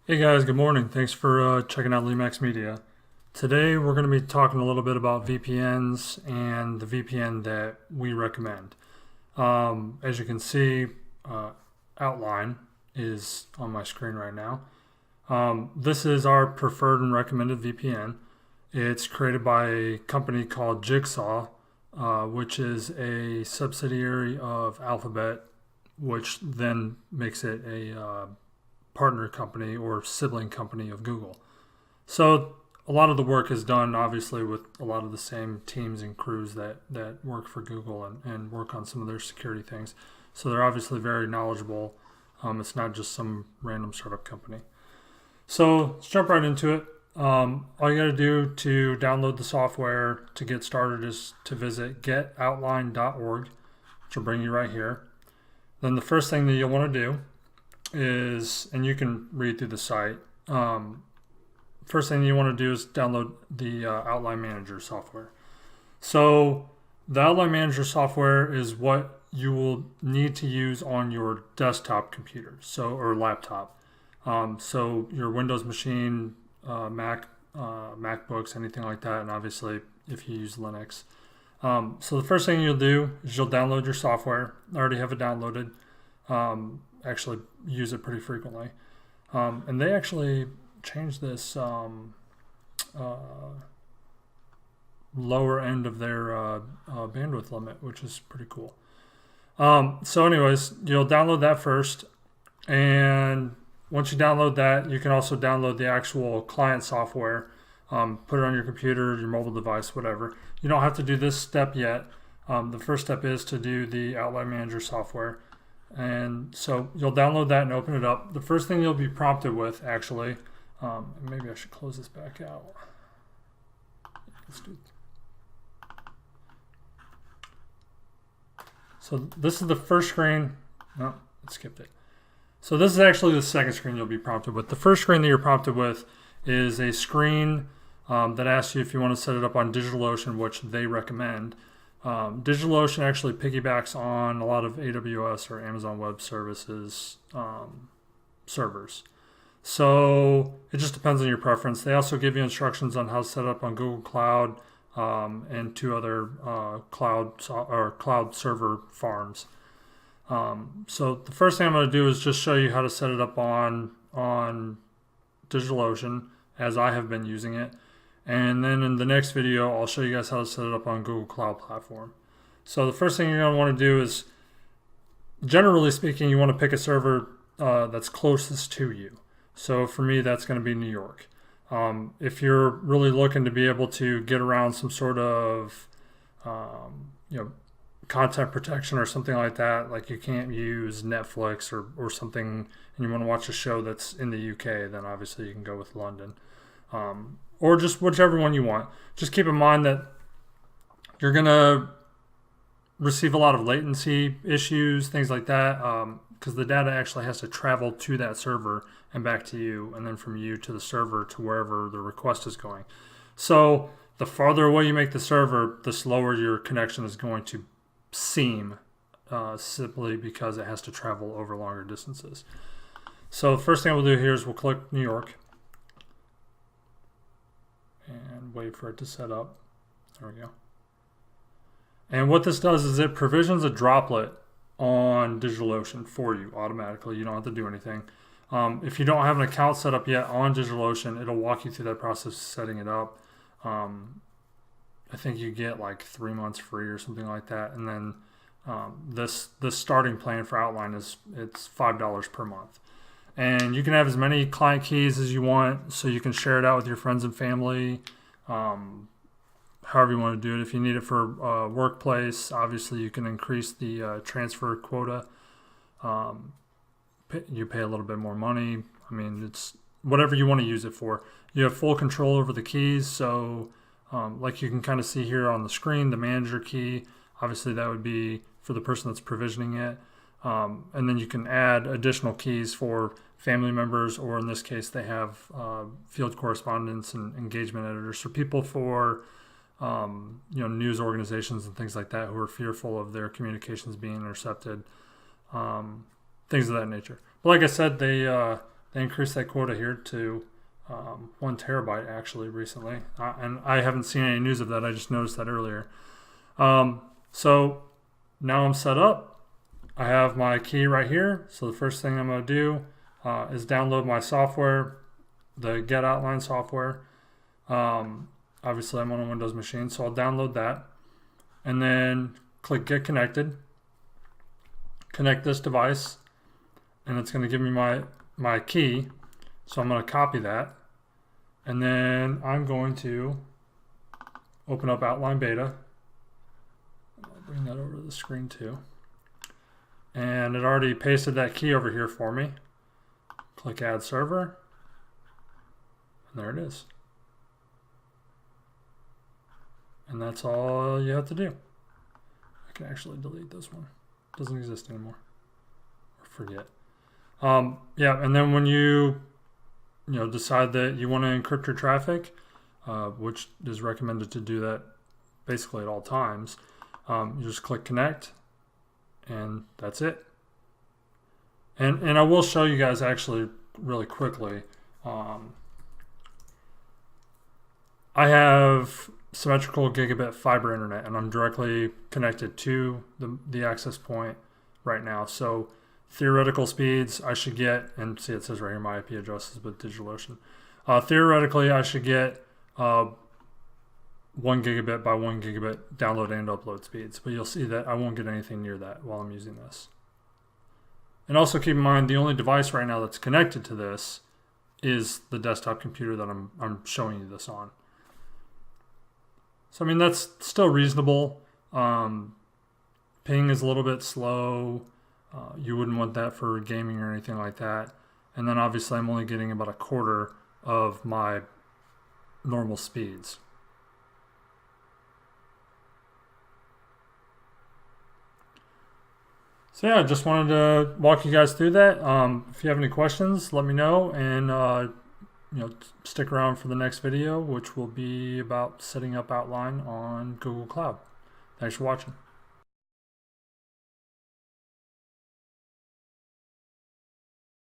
Hey guys, good morning. Thanks for checking out Lemax Media. Today we're going to be talking a little bit about VPNs and the VPN that we recommend. As you can see, uh, outline is on my screen right now. This is our preferred and recommended VPN. It's created by a company called Jigsaw, which is a subsidiary of Alphabet, which then makes it a partner company or sibling company of Google. So a lot of the work is done obviously with a lot of the same teams and crews that work for Google and work on some of their security things. So they're obviously very knowledgeable. It's not just some random startup company. So let's jump right into it. All you got to do to download the software to get started is to visit getoutline.org, which will bring you right here. Then the first thing that you'll want to do is, and you can read through the site. First thing you want to do is download the Outline Manager software. So the Outline Manager software is what you will need to use on your desktop computer, or laptop. So your Windows machine, MacBooks, anything like that, and obviously if you use Linux. So the first thing you'll do is you'll download your software. I already have it downloaded. Actually use it pretty frequently. And they actually changed this lower end of their bandwidth limit, which is pretty cool. So anyways, you'll download that first. And once you download that, you can also download the actual client software, put it on your computer, your mobile device, whatever. You don't have to do this step yet. The first step is to do the Outline Manager software. And so you'll download that and open it up. The first thing you'll be prompted with, actually, maybe I should close this back out. Let's do. So this is the first screen. No, I skipped it. So this is actually the second screen you'll be prompted with. The first screen that you're prompted with is a screen that asks you if you want to set it up on DigitalOcean, which they recommend. DigitalOcean actually piggybacks on a lot of AWS or Amazon Web Services servers. So it just depends on your preference. They also give you instructions on how to set up on Google Cloud and two other cloud server farms. So the first thing I'm going to do is just show you how to set it up on DigitalOcean as I have been using it. And then in the next video, I'll show you guys how to set it up on Google Cloud Platform. So the first thing you're going to want to do is, generally speaking, you want to pick a server that's closest to you. So for me, that's going to be New York. If you're really looking to be able to get around some sort of content protection or something like that, like you can't use Netflix or something, and you want to watch a show that's in the UK, then obviously you can go with London. Or just whichever one you want. Just keep in mind that you're going to receive a lot of latency issues, things like that, because the data actually has to travel to that server and back to you, and then from you to the server to wherever the request is going. So the farther away you make the server, the slower your connection is going to seem, simply because it has to travel over longer distances. So the first thing we'll do here is we'll click New York and wait for it to set up. There we go. And what this does is it provisions a droplet on DigitalOcean for you automatically. You don't have to do anything. If you don't have an account set up yet on DigitalOcean, it'll walk you through that process of setting it up. I think you get like 3 months free or something like that. And then this starting plan for Outline it's $5 per month. And you can have as many client keys as you want, so you can share it out with your friends and family, however you want to do it. If you need it for workplace, obviously you can increase the transfer quota. You pay a little bit more money. I mean, it's whatever you want to use it for. You have full control over the keys, so like you can kind of see here on the screen, the manager key, obviously that would be for the person that's provisioning it. And then you can add additional keys for family members, or in this case, they have field correspondents and engagement editors. So people for news organizations and things like that who are fearful of their communications being intercepted, things of that nature. But like I said, they increased that quota here to 1 terabyte actually recently, and I haven't seen any news of that. I just noticed that earlier. So now I'm set up. I have my key right here. So the first thing I'm going to do is download my software, the Get Outline software. Obviously I'm on a Windows machine, so I'll download that and then click Get Connected. Connect this device, and it's going to give me my key. So I'm going to copy that, and then I'm going to open up Outline Beta. I'll bring that over to the screen too. And it already pasted that key over here for me. Click Add Server, and there it is. And that's all you have to do. I can actually delete this one. It doesn't exist anymore. Or forget. Yeah, and then when you decide that you want to encrypt your traffic, which is recommended to do that basically at all times, you just click Connect, and that's it. And I will show you guys actually really quickly. I have symmetrical gigabit fiber internet, and I'm directly connected to the access point right now. So theoretical speeds I should get, and see it says right here my IP address is with DigitalOcean. Theoretically I should get 1 gigabit by 1 gigabit download and upload speeds, but you'll see that I won't get anything near that while I'm using this. And also keep in mind, the only device right now that's connected to this is the desktop computer that I'm showing you this on. So I mean, that's still reasonable. Ping is a little bit slow. You wouldn't want that for gaming or anything like that. And then obviously I'm only getting about 1/4 of my normal speeds. So yeah, I just wanted to walk you guys through that. If you have any questions, let me know, and stick around for the next video, which will be about setting up Outline on Google Cloud. Thanks for watching.